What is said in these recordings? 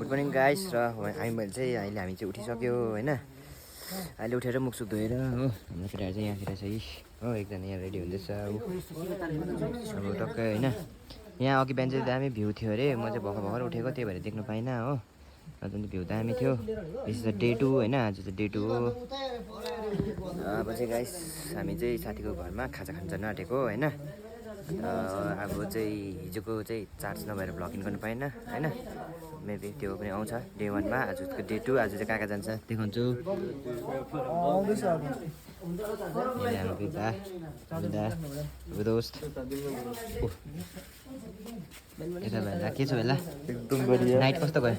Good morning guys र मैले चाहिँ हामी चाहिँ उठिसक्यो होइन। अहिले उठेर मुखसुख धोएर हो हाम्रो केटाहरू चाहिँ यहाँतिर चाहिँ हो एकजना यहाँ रेडी हुँदैछ अब टक्कै होइन। यहाँ अघि बिहान चाहिँ दामी भ्यू थियो अरे, म चाहिँ भर्खर उठेको त्यही भएर देख्नु पाइनँ हो। अन्त भ्यू दामी थियो। दिस इज डे 2 होइन, आज चाहिँ डे 2 हो। अब चाहिँ गाइस हामी चाहिँ साथीको घरमा खाजा खान जान आँटेको होइन। अब चाहिँ हिजोको चाहिँ चार्ज नभएर भ्लगिङ गर्नु पाएन होइन। मेबी त्यो पनि आउँछ डे 1 मा। आजको डे 2, आज चाहिँ कहाँ जान्छ देखाउँछु। दोस्त यता भेला के छ भेला एकदम बढिया। नाइट कस्तो गयो?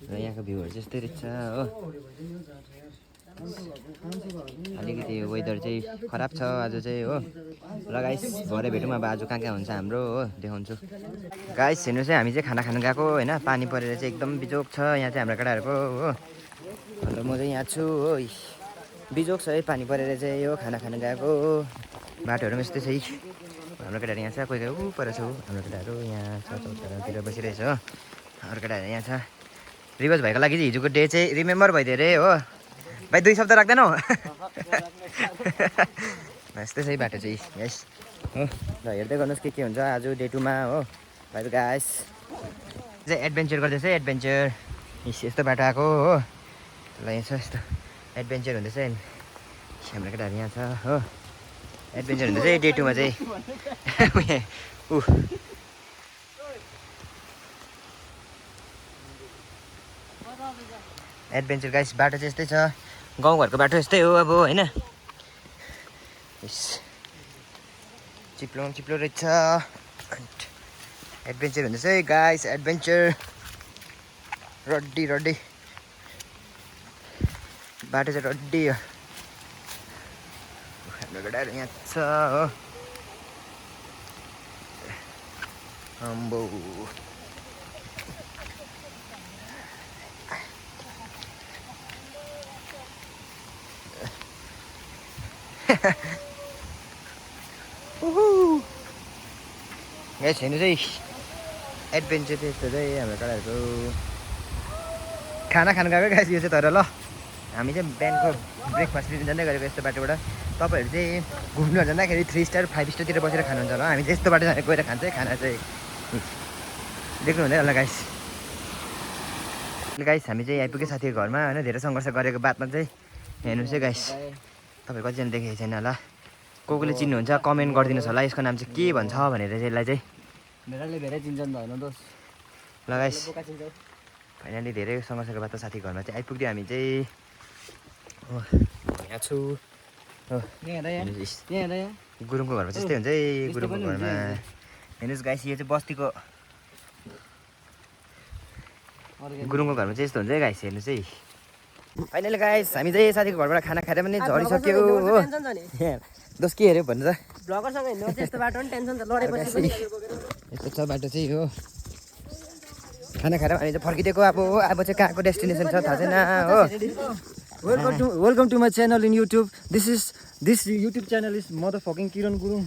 र यहाँको भ्यूहरू चाहिँ यस्तै रहेछ हो। अलिकति वेदर चाहिँ खराब छ आज चाहिँ हो। ल गाइस भरे भेटौँ अब आज कहाँ हुन्छ हाम्रो हो, देखाउँछु। गाइस हेर्नुहोस् है, हामी चाहिँ खाना खान गएको होइन। पानी परेर चाहिँ एकदम बिजोक छ यहाँ चाहिँ हाम्रो केटाहरूको हो। अन्त म चाहिँ यहाँ छु हो। बिजोक छ है पानी परेर चाहिँ यो खाना खान गएको हो। बाटोहरू पनि यस्तै छ है। हाम्रो केटाहरू यहाँ छ, कोही कोही ऊ पर छ हाम्रो केटाहरू यहाँ छ, चौतारातिर बसिरहेछ हो। हाम्रो केटाहरू यहाँ छ। रिवाज भाइको लागि चाहिँ हिजोको डे चाहिँ रिमेम्बर भइदियो अरे हो। भाइ 2 शब्द राख्दैनौ? यस्तै छ है बाटो चाहिँ यस हो। र हेर्दै गर्नुहोस् के हुन्छ आज डे 2 मा हो। भाइ गाइस चाहिँ एडभेन्चर गर्दैछ है, एडभेन्चर। यस्तो बाटो आएको हो। ल यहाँ छ यस्तो एडभेन्चर हुँदैछ। हाम्रो केटाहरू यहाँ छ हो। एडभेन्चर हुँदैछ है डे 2 मा चाहिँ। एडभेन्चर गाइस बाटो चाहिँ यस्तै छ, गाउँघरको बाटो यस्तै हो अब होइन। चिप्लो रहेछ। एडभेन्चर हुँदैछ है गाइस, एडभेन्चर। रड्डी बाटो चाहिँ रड्डी हो। हाम्रो केटाहरू यहाँ छ हो। अम्बो हेर्नु चाहिँ एडभेन्चर त्यस्तो चाहिँ हाम्रो केटाहरूको खाना खानु गएको गाइस यो चाहिँ। तर ल हामी चाहिँ बिहानको ब्रेकफास्ट लिनु जाँदै गरेको यस्तो बाटोबाट। तपाईँहरू चाहिँ घुम्नु जाँदाखेरि 3 स्टार 5 स्टारतिर बसेर खानुहुन्छ होला। हामी चाहिँ यस्तो बाटो गएर खान्छ है खाना चाहिँ। देख्नु हुँदैन होला गाइस। हामी चाहिँ आइपुग्यो साथीको घरमा होइन। धेरै सङ्घर्ष गरेको बादमा चाहिँ हेर्नुहोस् है गाइस। तपाईँहरू कतिजना देखेको छैन होला, कोले चिन्नुहुन्छ कमेन्ट गरिदिनुहोस् होला यसको नाम चाहिँ के भन्छ भनेर चाहिँ। यसलाई चाहिँ धेरै चिन्छन् त होइन दोस्त। ल गाइस फाइनली धेरै सङ्घर्षको बादमा साथीको घरमा चाहिँ आइपुग्यो हामी चाहिँ। यहाँ छु हो। गुरुङको घरमा चाहिँ यस्तै हुन्छ है। गुरुङको घरमा हेर्नुहोस् गाइस, यो चाहिँ बस्तीको गुरुङको घरमा चाहिँ यस्तो हुन्छ है गाइस। हेर्नुहोस् है फाइनली गाइस हामी चाहिँ साथीको घरबाट खाना खाएर पनि झरिसक्यो हो। दोस्त के हेऱ्यो भन्नु त? ब्लगरसँग हिँड्नु त्यस्तो बाटो पनि टेन्सन त लडेपछि पनि यस्तो छ बाटो चाहिँ हो। खाना खाएर हामी चाहिँ फर्किदिएको अब चाहिँ कहाँको डेस्टिनेसन छ थाहा छैन हो। Welcome to my channel in YouTube. This YouTube channel is motherfucking Kiran Gurung.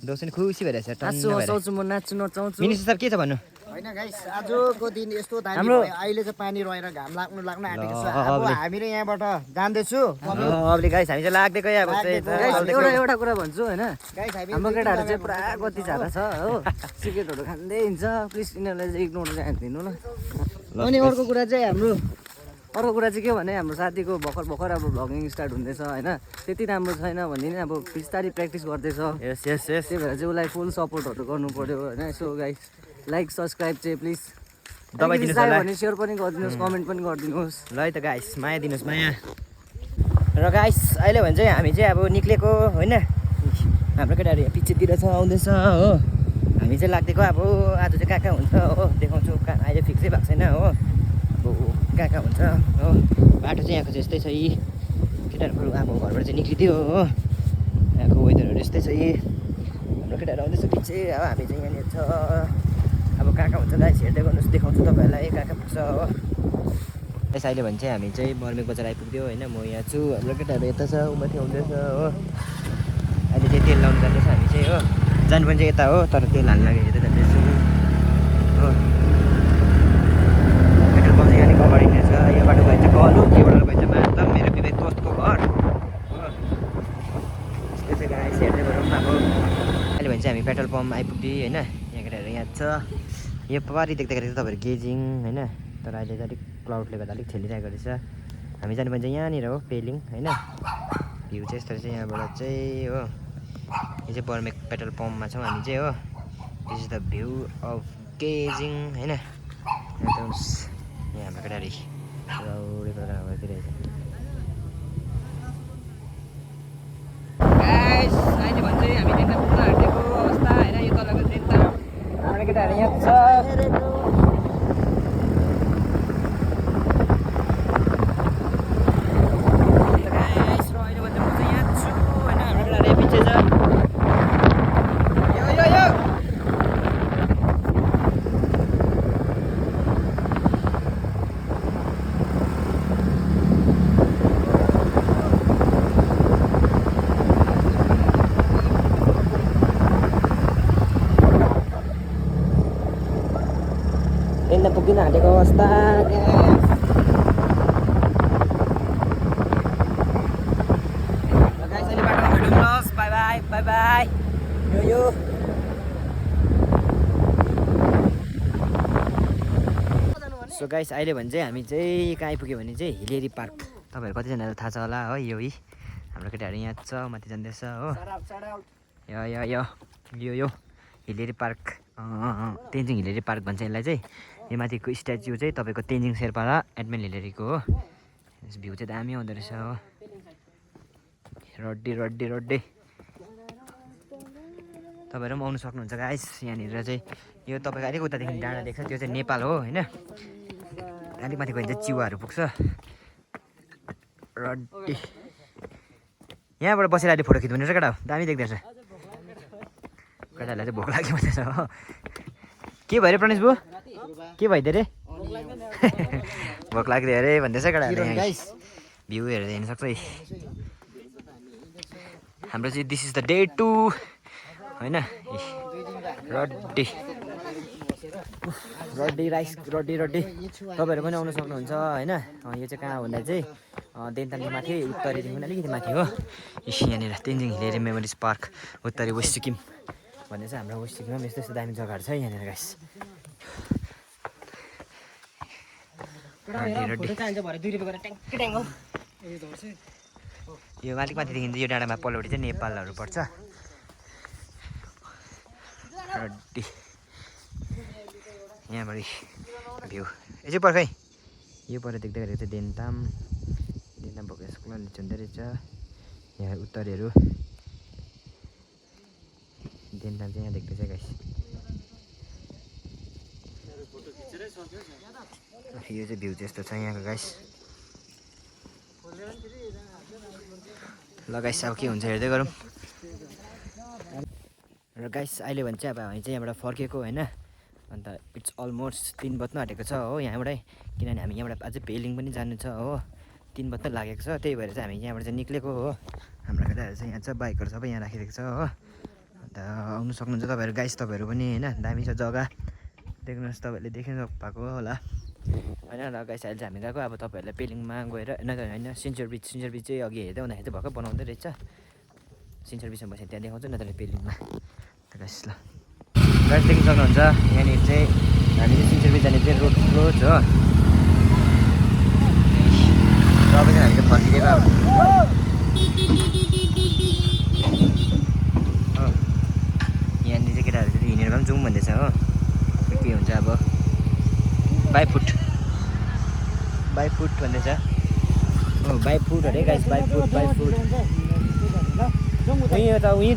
दोस्त खुसी भइरहेछ। नाच्छु म नाच्नु नचाउँछु। मिनिस्टर साहब के छ भन्नु? होइन गाइस आजको दिन यस्तो दामी भयो। अहिले चाहिँ पानी रहेर घाम लाग्न आँटेको छ। अब हामीले यहाँबाट जाँदैछु। अब गाइस हामी चाहिँ लाग्दैको अब चाहिँ एउटा कुरा भन्छु होइन, हाम्रो केटाहरू चाहिँ पुरा गति झारा छ हो। सिगरेटहरू खाँदै हिँड्छ। प्लिज यिनीहरूलाई चाहिँ इग्नोर चाहिँ दिनु ल। अनि अर्को कुरा चाहिँ के भने हाम्रो साथीको भर्खर अब भ्लगिङ स्टार्ट हुँदैछ होइन। त्यति राम्रो छैन भनिदिने अब बिस्तारै प्र्याक्टिस गर्दैछ। यस त्यही भएर चाहिँ उसलाई फुल सपोर्टहरू गर्नु पऱ्यो होइन। सो गाइस लाइक सब्सक्राइब चाहिँ प्लिज दबाइदिनुहोस् होला, भने सेयर पनि गरिदिनुहोस्, कमेन्ट पनि गरिदिनुहोस्। ल है त गाइस माया दिनुहोस् माया। र गाइस अहिले भने चाहिँ हामी चाहिँ अब निक्लेको होइन। हाम्रो केटाहरू यहाँ पिछेतिर छ आउँदैछ हो। हामी चाहिँ लाग्दिएको अब आज चाहिँ कहाँ हुन्छ हो देखाउँछु। कहाँ अहिले फिक्सै भएको छैन हो। अब कहाँ हुन्छ हो। बाटो चाहिँ यहाँको चाहिँ यस्तै छ यी। केटाहरू अब घरबाट चाहिँ निक्लिदियो हो। यहाँको वेदरहरू यस्तै छ यी। हाम्रो केटाहरू आउँदैछ पछि। अब हामी चाहिँ यहाँनिर छ। अब कहाँ हुन्छ गाइस हेर्दै गर्नुहोस्, देखाउँछु तपाईँहरूलाई कहाँ पुग्छ हो। यस अहिले भने चाहिँ हामी चाहिँ बर्मेक बजार आइपुग्यो होइन। म यहाँ छु, हाम्रो केटाहरू यता छ, उमाथि आउँदैछ हो। अहिले चाहिँ तेल लाउनु जाँदैछ हामी चाहिँ हो। जानुपर्ने चाहिँ यता हो तर तेल हाल्नु लागि यता जाँदैछु हो पेट्रोल पम्प चाहिँ यहाँनिर अगाडि नै छ यो बाटो भएछ कल हो यो बाटो भएछ मात्र मेरो विवेक दोस्तको घर हो त्यसै गाइस हेर्दै गरौँ अब अहिले भने चाहिँ हामी पेट्रोल पम्प आइपुग्यौँ होइन यहाँ केटाहरू यहाँ छ यो पारि देख्दाखेरि चाहिँ तपाईँहरू गेजिङ होइन तर अहिले चाहिँ अलिक क्लाउडले गर्दा अलिक ठेलिरहेको रहेछ हामी जानुपर्ने चाहिँ यहाँनिर हो पेलिङ होइन भ्यू चाहिँ यस्तो रहेछ यहाँबाट चाहिँ हो यो चाहिँ बर्मेक पेट्रोल पम्पमा छौँ हामी चाहिँ हो this is the view of गेजिङ होइन यहाँ हाम्रो केटाहरू रौडी प्रोग्राम गरिरहेछ गाइस अहिले भन्छ हामी देख्न पुग्न आँटेको अवस्था होइन यो तलको देख्दा हाम्रो केटाहरू यहाँ छ पुग्न आँटेको अवस्था बाई बाई बाई बाई यो सो गाइस अहिले भने चाहिँ हामी चाहिँ कहाँ आइपुग्यो भने चाहिँ हिलेरी पार्क तपाईँहरू कतिजनालाई थाहा छ होला हो यो हाम्रो केटाहरू यहाँ छ माथि जाँदैछ हो यो Hillary park Tenzing Hillary park भन्छ यसलाई चाहिँ यो माथिको स्ट्याच्यु चाहिँ तपाईँको तेन्जिङ शेर्पा र एडमिन हिलेरीको हो भ्यू चाहिँ दामी आउँदो रहेछ हो रड्डी तपाईँहरू पनि आउनु सक्नुहुन्छ गाइस यहाँनिर चाहिँ यो तपाईँको अलिक उतादेखि डाँडा देख्छ त्यो चाहिँ नेपाल हो होइन अलिक माथि गयो भने चाहिँ चिवाहरू पुग्छ रड्डी यहाँबाट बसेर अहिले फोटो खिच्नु रहेछ केटा दामी देख्दैछ केटाहरूलाई चाहिँ भोक लाग्यो भन्दैछ हो के भयो अरे प्रणेश बु के भइदियो अरे भोक लाग्यो अरे भन्दैछ केटाहरूले भ्यू हेरेर हेर्नु सक्छ है हाम्रो चाहिँ दिस इज द डे 2 होइन रड्डी राइस रड्डी तपाईँहरू पनि आउनु सक्नुहुन्छ होइन यो चाहिँ कहाँ भन्दा चाहिँ देन्तामको माथि उत्तरीदेखि पनि अलिकति माथि हो यहाँनिर तेन्जिङ हिलेरी मेमोरिज पार्क उत्तरी वेस्ट सिक्किम भन्ने चाहिँ हाम्रो वेस्ट सिक्किममा यस्तो यस्तो दामी जग्गाहरू छ यहाँनिर गाइस यो अलिक माथिदेखि यो डाँडामा पल्लोपट्टि चाहिँ नेपालहरू पर्छ रड्डी यहाँबाट भ्यू यो चाहिँ पर्खै यो पर देख्दाखेरि चाहिँ देन्ताम भएको स्कुल निचे हुँदो रहेछ यहाँ उत्तरहरू देन्ताम चाहिँ यहाँ देख्दैछ गाइस यो चाहिँ भ्यू चाहिँ यस्तो छ यहाँको गाइस ल गाइस अब के हुन्छ हेर्दै गरौँ र गाइस अहिले भने चाहिँ अब हामी चाहिँ यहाँबाट फर्केको होइन अन्त इट्स अलमोस्ट 3 बज्न आँटेको छ हो यहाँबाटै किनभने हामी यहाँबाट अझै पेलिङ पनि जानु छ हो 3 बज्न लागेको छ त्यही भएर चाहिँ हामी यहाँबाट चाहिँ निक्लेको हो हाम्रो केटाहरू चाहिँ यहाँ छ बाइकहरू सबै यहाँ राखिदिएको छ हो अन्त आउनु सक्नुहुन्छ तपाईँहरू गाइस तपाईँहरू पनि होइन दामी छ जग्गा देख्नुहोस् तपाईँहरूले देख्नु भएको होला होइन र गाइस अहिले चाहिँ हामी गएको अब तपाईँहरूलाई पेलिङमा गएर होइन सिन्चर ब्रिज चाहिँ अघि हेर्दै आउँदाखेरि चाहिँ भर्खर बनाउँदै रहेछ सिन्चर ब्रिजमा बसेर त्यहाँ देखाउँछ नत्र पेलिङमा गाइस ल गाइस देख्न सक्नुहुन्छ यहाँनिर चाहिँ हामी चाहिँ सिन्चर ब्रिज जाने चाहिँ रोड क्लोज हो तपाईँ चाहिँ हामी चाहिँ फर्किदिएको अब यहाँनिर चाहिँ केटाहरू चाहिँ हिँडेर पनि जाउँ भन्दैछ हो के हुन्छ अब बाई फुट भन्दैछ हो बाई फुट अरे गाइस बाई फुट उहीँ त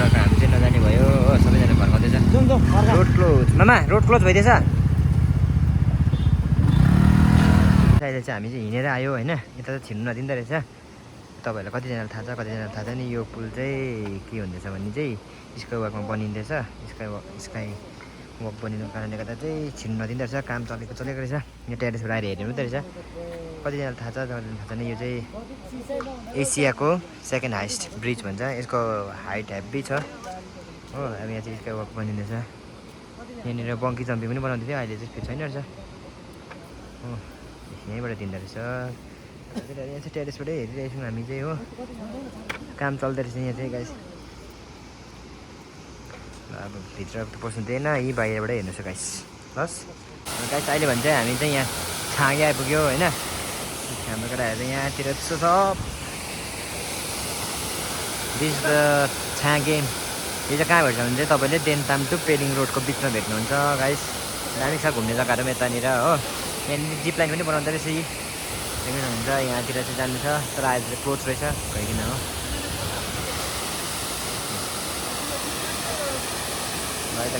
र हामी चाहिँ नजाने भयो हो सबैजना फर्काउँदैछ रोड क्लोज मामा रोड क्लोज भइदिएछ अहिले चाहिँ हामी चाहिँ हिँडेर आयो होइन यता चाहिँ छिर्नु नदिँदो रहेछ तपाईँहरूलाई कतिजनालाई थाहा छ कतिजनालाई थाहा छैन यो पुल चाहिँ के हुँदैछ भने चाहिँ स्काई वकमा बनिँदैछ स्काई वक बनिनुको कारणले गर्दा चाहिँ छिर्नु नदिँदो रहेछ काम चलेको रहेछ यो टेरेसबाट आएर हेर्नु हुँदो रहेछ कतिजनालाई थाहा छ कतिजनालाई थाहा छैन यो चाहिँ एसियाको सेकेन्ड हाइस्ट ब्रिज भन्छ यसको हाइट हेभी छ हो। अब यहाँ चाहिँ स्काई वक बनिँदैछ यहाँनिर बङ्की जम्पिङ पनि बनाउँदै थियो अहिले चाहिँ फेरि छैन रहेछ हो यहीँबाट दिँदो रहेछ यहाँ चाहिँ टेरेसबाटै हेरिरहेको छौँ हामी चाहिँ हो काम चल्दो रहेछ यहाँ चाहिँ गाइस अब भित्र पस्नु दिएन यी बाहिरबाट हेर्नुहोस् गाइस बस गाइस अहिले भन्छ हामी चाहिँ यहाँ छाँगे आइपुग्यो होइन हाम्रो केटाहरू यहाँतिर त्यस्तो छ दिस द छाँगे यो चाहिँ कहाँ भेट्छ भने चाहिँ तपाईँले देनताम टु पेलिङ रोडको बिचमा भेट्नुहुन्छ गाइस दामी छ घुम्ने जग्गाहरू पनि यतानिर हो यहाँनिर जिप लाइन पनि बनाउँदो रहेछ यी देख्नुहुन्छ यहाँतिर चाहिँ जानु छ तर आज चाहिँ क्लोज रहेछ गइकन हो त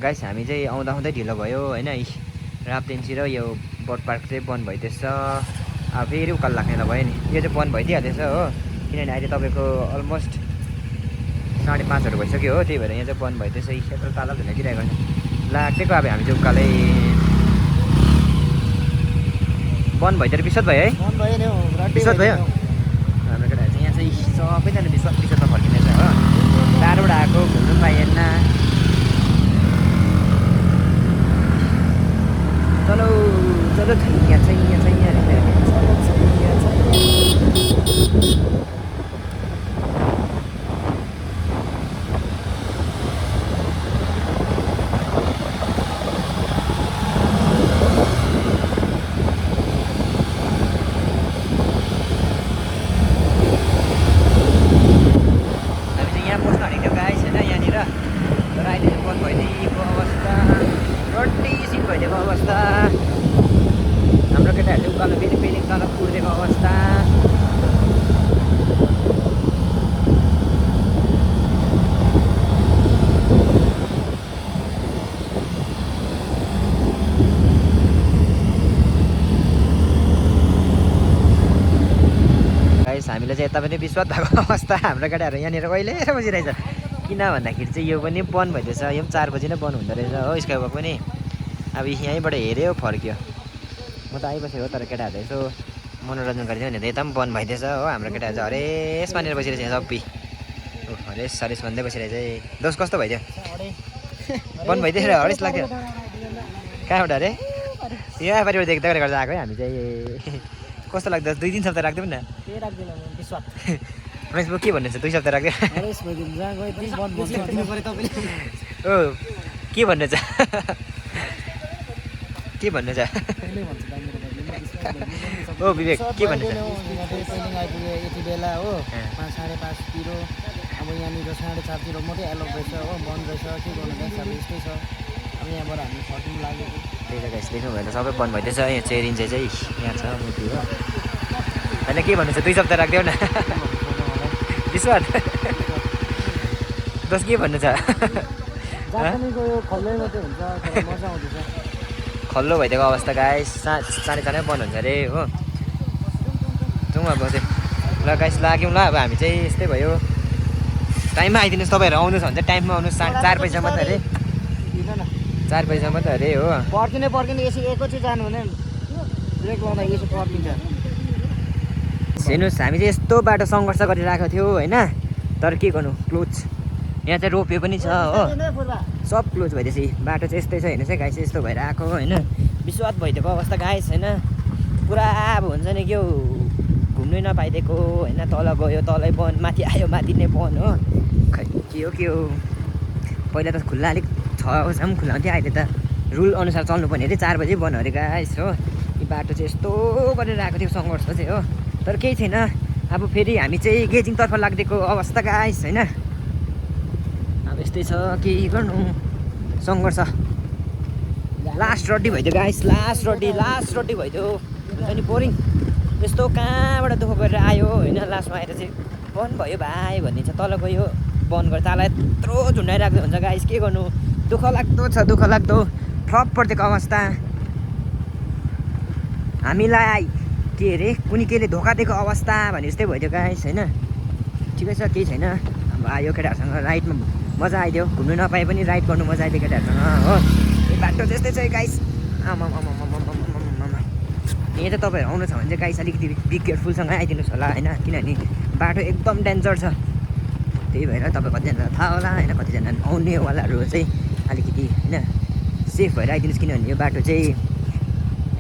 गाइस हामी चाहिँ आउँदा आउँदै ढिलो भयो होइन राप्तेन्सी र यो बर्ड पार्क चाहिँ बन्द भइदिएछ अब फेरि उकालो लाग्ने भयो नि यो चाहिँ बन्द भइदिइहाल्दैछ हो किनभने अहिले तपाईँको अलमोस्ट 5:30 भइसक्यो हो त्यही भएर यहाँ चाहिँ बन्द भइदिएछ यी क्षेत्र ताला धुन दिइरहेको छ लाग्दैको अब हामी चाहिँ उकालै बन्द भइदिएर बिस्वाद भयो है बिस्वाद भयो हाम्रो केटाहरू चाहिँ यहाँ चाहिँ सबैजना बिस्वादमा फर्किँदैछ हो टाढोबाट आएको घुम्नु पाइएन चलो चलो हाम्रो केटाहरूले उकालो फेरि पेलिङ तल कुर्देको अवस्था गाइस हामीले चाहिँ यता पनि विश्वास भएको अवस्था हाम्रो केटाहरू यहाँनिर कहिले बसिरहेछ किन भन्दाखेरि चाहिँ यो पनि बन्द भइदिएछ यो पनि 4 बजी नै बन्द हुँदो रहेछ हो स्काई वक पनि अब यहीँबाट हेऱ्यो फर्क्यो म त आइबसेको तर केटाहरूले यसो मनोरञ्जन गरिदियो भने त यता पनि बन्द भइदिएछ हो हाम्रो केटाहरू चाहिँ हरेस मानेर बसिरहेछ यहाँ सबै हरेस सरेस भन्दै बसिरहेछ दोष कस्तो भइदियो बन्द भइदियो र हरेस लाग्थ्यो कहाँबाट अरे यहाँ आफैबाट देख्दै गर्दा आएको है हामी चाहिँ कस्तो लाग्छ 2-3 सप्ताह राख्दै पनि न रमेश के भन्नुहुन्छ 2 सप्ताह राख्दै ओ के भन्नु छ के भन्नु छ ओ विवेक के भन्नु छ यति बेला हो 5:30 अब यहाँनिर 4:30 मात्रै एलोक रहेछ हो बन्द रहेछ के गर्नु गाइस अब यस्तै छ अब यहाँबाट हामी फर्किनु लागेको त्यही त गाइस देख्नु भयो त सबै बन्द भइदिएछ यहाँ चेरिन चाहिँ यहाँ छ मूर्ति हो होइन के भन्नु छ 2 सप्ताह राख्देऊ न विश्वास दस के भन्नु छ खल्लो भइदिएको अवस्था गाइस 4:30 बन्द हुन्छ अरे हो जाउँ अब चाहिँ ल गाइस लाग्यौँ ल अब हामी चाहिँ यस्तै भयो टाइममा आइदिनुहोस् तपाईँहरू आउनुहोस् भने चाहिँ टाइममा आउनुहोस् 4 बजीसम्म त अरे 4 बजीसम्म त अरे हो पर्किने यसो एकैचोटि जानु हुने ब्रेक लाउँदा यसो पर्किन्छ हेर्नुहोस् हामी चाहिँ यस्तो बाटो सङ्घर्ष गरिरहेको थियो होइन तर के गर्नु क्लोज यहाँ चाहिँ रोपे पनि छ हो सब क्लोज भइदिएछ बाटो चाहिँ यस्तै छ हेर्नुहोस् है गाइस यस्तो भएर आएको होइन विश्वास भइदिएको अवस्था गाइस होइन पुरा अब हुन्छ नि के हो घुम्नै नपाइदिएको होइन तल गयो तलै बन्द माथि आयो माथि नै बन्द हो खै के हो पहिला त खुल्ला अलिक 6 बजीसम्म खुल्ला हुन्थ्यो अहिले त रुल अनुसार चल्नुपर्ने अरे 4 बजी बन्द अरे गाइस हो यो बाटो चाहिँ यस्तो गरेर आएको थियो सङ्घर्ष चाहिँ हो तर केही छैन अब फेरि हामी चाहिँ गेजिङतर्फ लाग्दिएको अवस्था गाइस होइन अब यस्तै छ के गर्नु सङ्घर्ष लास्ट रड्डी भइदियो गाइस लास्ट रड्डी भइदियो हुन्छ नि बोरिङ यस्तो कहाँबाट दुःख गरेर आयो होइन लास्टमा आएर चाहिँ बन्द भयो भाइ भन्ने छ तल गयो बन्द गरेर ताला यत्रो झुन्डाइराख्दो हुन्छ गाइस के गर्नु दुःख लाग्दो फ्लप पर्थेको अवस्था हामीलाई के अरे कुनै केले धोका दिएको अवस्था भने जस्तै भइदियो गाइस होइन ठिकै छ केही छैन अब आयो केटाहरूसँग राइडमा मजा आइदियो घुम्नु नपाए पनि राइड गर्नु मजा आइदियो केटाहरूसँग हो यो बाटो त्यस्तै छ गाइस यहाँ चाहिँ तपाईँहरू आउनु छ भने चाहिँ गाइस अलिकति बी केयरफुलसँग आइदिनुहोस् होला होइन, किनभने बाटो एकदम डेन्जर छ। त्यही भएर तपाईँ कतिजनालाई थाहा होला होइन, कतिजना आउनेवालाहरू चाहिँ अलिकति होइन सेफ भएर आइदिनुहोस्, किनभने यो बाटो चाहिँ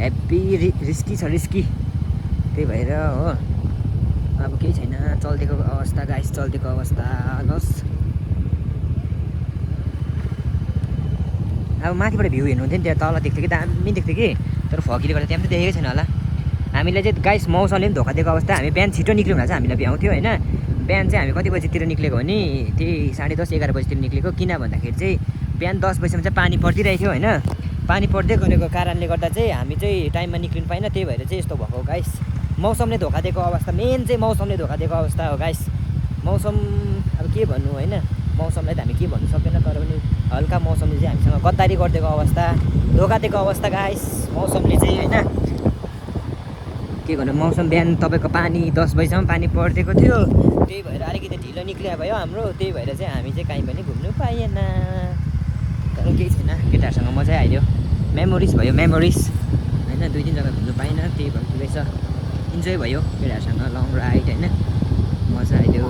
हेभी रिस्की छ, रिस्की। त्यही भएर हो अब केही छैन, चल्देको अवस्था गाइस, चल्देको अवस्था। लस अब माथिबाट भ्यू हेर्नुहुन्थ्यो नि, त्यहाँ तल देख्थ्यो कि दामी देख्थ्यो कि, तर फगीले गर्दा त्यहाँ पनि देखेकै छैन होला। हामीलाई चाहिँ गाइस मौसमले पनि धोका दिएको अवस्था। हामी बिहान छिटो निक्ल्यौँ भने चाहिँ हामीलाई भ्याउँथ्यो होइन। बिहान चाहिँ हामी कति बजीतिर निक्लेको भने त्यही 10:30 11 बजीतिर निक्लेको, किन भन्दाखेरि चाहिँ बिहान 10 बजीसम्म चाहिँ पानी परिदिरहेको थियो होइन। पानी पर्दै गरेको कारणले गर्दा चाहिँ हामी चाहिँ टाइममा निक्लिनु पाएन, त्यही भएर चाहिँ यस्तो भएको गाइस। मौसमले धोका दिएको अवस्था, मेन चाहिँ मौसमले धोका दिएको अवस्था हो गाइस। मौसम अब के भन्नु होइन, मौसमलाई त हामी के भन्नु सक्दैन, तर पनि हल्का मौसमले चाहिँ हामीसँग गद्दारी गरिदिएको अवस्था, धोका दिएको अवस्था गाइस मौसमले चाहिँ होइन। के गर्नु, मौसम बिहान तपाईँको पानी 10 बजीसम्म पानी परिदिएको थियो, त्यही भएर अलिकति ढिलो निक्लिया भयो हाम्रो। त्यही भएर चाहिँ हामी चाहिँ कहीँ पनि घुम्नु पाइएन, तर केही छैन, केटाहरूसँग मजै आइदियो, मेमोरिज भयो मेमोरिज होइन। 2-3 जग्गा घुम्नु पाइनँ, त्यही भएर ठुलै छ, इन्जोय भयो केटाहरूसँग लङ राइड होइन, मजा आइदियो।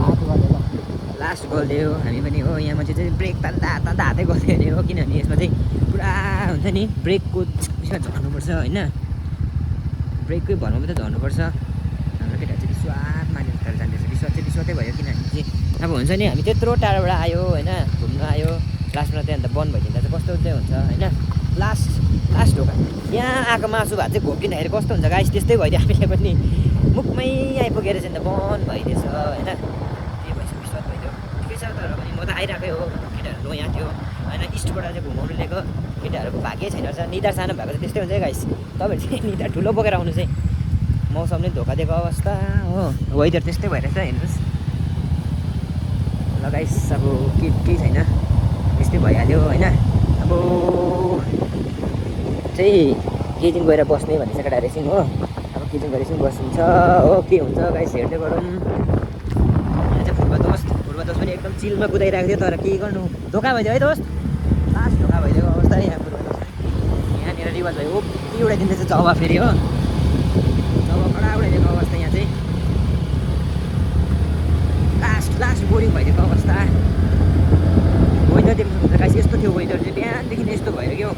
लास्ट गल्दियो हामी पनि हो, यहाँ मान्छे चाहिँ ब्रेक तान्दा हातै गल्दियो अरे हो, किनभने यसमा चाहिँ पुरा हुन्छ नि ब्रेकको उयसमा झर्नुपर्छ होइन, ब्रेककै भरमा मात्रै झर्नुपर्छ। हाम्रो केटाहरू चाहिँ विश्वास मानेर जाँदैछ, विश्वासै भयो, किनभने चाहिँ अब हुन्छ नि हामी त्यत्रो टाढोबाट आयो होइन, घुम्न आयो, लास्टमा त्यहाँ अन्त बन्द भइदिँदा चाहिँ कस्तो चाहिँ हुन्छ होइन। लास्ट ढोका यहाँ आएको मासु भात चाहिँ घोप्टिँदाखेरि कस्तो हुन्छ गाइस, त्यस्तै भइदियो हामीले पनि, मुखमै आइपुगेर चाहिँ अन्त बन्द भइदिएछ होइन। त्यही भएपछि विश्वास भइदियो, ठिकै छ। तर पनि म त आइरहेकै हो, केटाहरू यहाँ थियो होइन, इस्टबाट चाहिँ घुमाउनु लिएको, केटाहरूको भाग्य छैन रहेछ, निधार सानो भएको चाहिँ त्यस्तै हुन्छ है गाइस। तपाईँहरू चाहिँ निधार ठुलो बोकेर आउनु चाहिँ, मौसमले धोका दिएको अवस्था हो, वेदर त्यस्तै भइरहेछ हेर्नुहोस् ल गाइस। अब केही छैन, त्यस्तै भइहाल्यो होइन। अब चाहिँ गेजिङ गएर बस्ने भन्ने छ केटाहरू एकछिन हो, अब गेजिङ गएर एकछिन बसिन्छ हो, के हुन्छ गाइस हेर्दै गरौँ। यहाँ चाहिँ फुटबल दोस्त पनि एकदम चिलमा कुदाइरहेको थियो, तर के गर्नु धोका भइदियो है दोस्त, लास्ट धोका भइदिएको अवस्था यहाँ फुटबल दोस्त। यहाँनिर रिवाज भयो के उडाइदिँदैछ जवा फेरि हो, जवा कडा उडाइदिएको अवस्था यहाँ चाहिँ, लास्ट बोरिङ भइदिएको अवस्था। वेदर देख्नुहुन्छ गाइस, यस्तो थियो वेदर चाहिँ, बिहानदेखि यस्तो भयो क्या,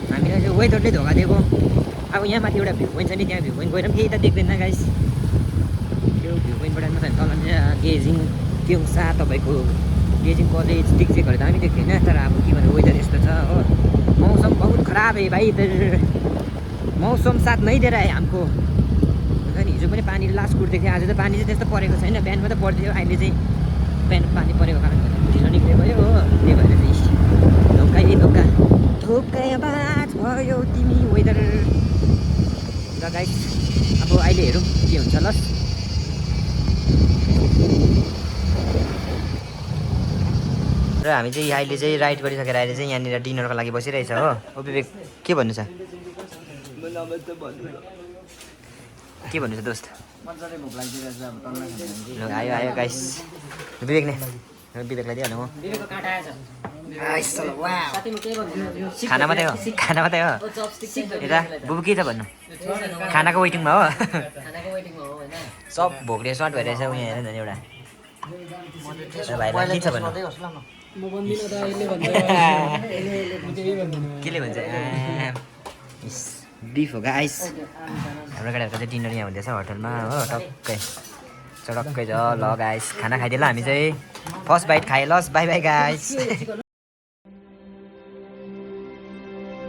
हामीलाई चाहिँ वेदरले धोका दिएको। अब यहाँ माथि एउटा भ्यू पोइन्ट छ नि, त्यहाँ भ्यू पोइन्ट गएर पनि केही त देख्दैन गाइस, त्यो भ्यू पोइन्टबाट मात्रै तल गेजिङ क्योङसा तपाईँको गेजिङ कलेज डिक्चेकहरू त हामी देख्दैन, तर अब के भन्नु वेदर यस्तो छ हो। मौसम बहुत खराब है भाइ, मौसम साथ नै दिएर है हमको हुन्छ नि। हिजो पनि पानी लास्ट कुट्दै थियो, आज त पानी चाहिँ त्यस्तो परेको छैन, बिहान मात्रै पर्थ्यो, अहिले चाहिँ बिहान पानी परेको कारणले गर्दा ढिलो निक्ले भयो हो। त्यही भएर चाहिँ धोकाबाज भयो तिमी वेदर। ल गाइस अब अहिले हेरौँ के हुन्छ ल। र हामी चाहिँ अहिले चाहिँ राइड गरिसकेर अहिले चाहिँ यहाँनिर डिनरको लागि बसिरहेछ हो। ओ विवेक के भन्नु छ, के भन्नु छ दोस्त? मजाले भोक लागिरहेछ अब टन्ना खान्छ। ल आयो गाइस, विवेक नै विवेकलाई दिइहाल्नु हो। खाना मात्रै हो, खाना मात्रै हो। यता बुबु के छ भन्नु? खानाको वेटिङमा हो। सब भोकले सर्ट भइरहेछ उहाँ हेर न एउटा। भाइलाई के छ भन्नु? केले भन्छ बिफ हो गाइस। हाम्रो केटाहरूको चाहिँ डिनर यहाँ हुँदैछ होटलमा हो, टक्कै चटक्कै छ। ल गाइस खाना खाइदियो ल हामी चाहिँ, फर्स्ट बाइट खाएँ। लस बाई बाई गाइस।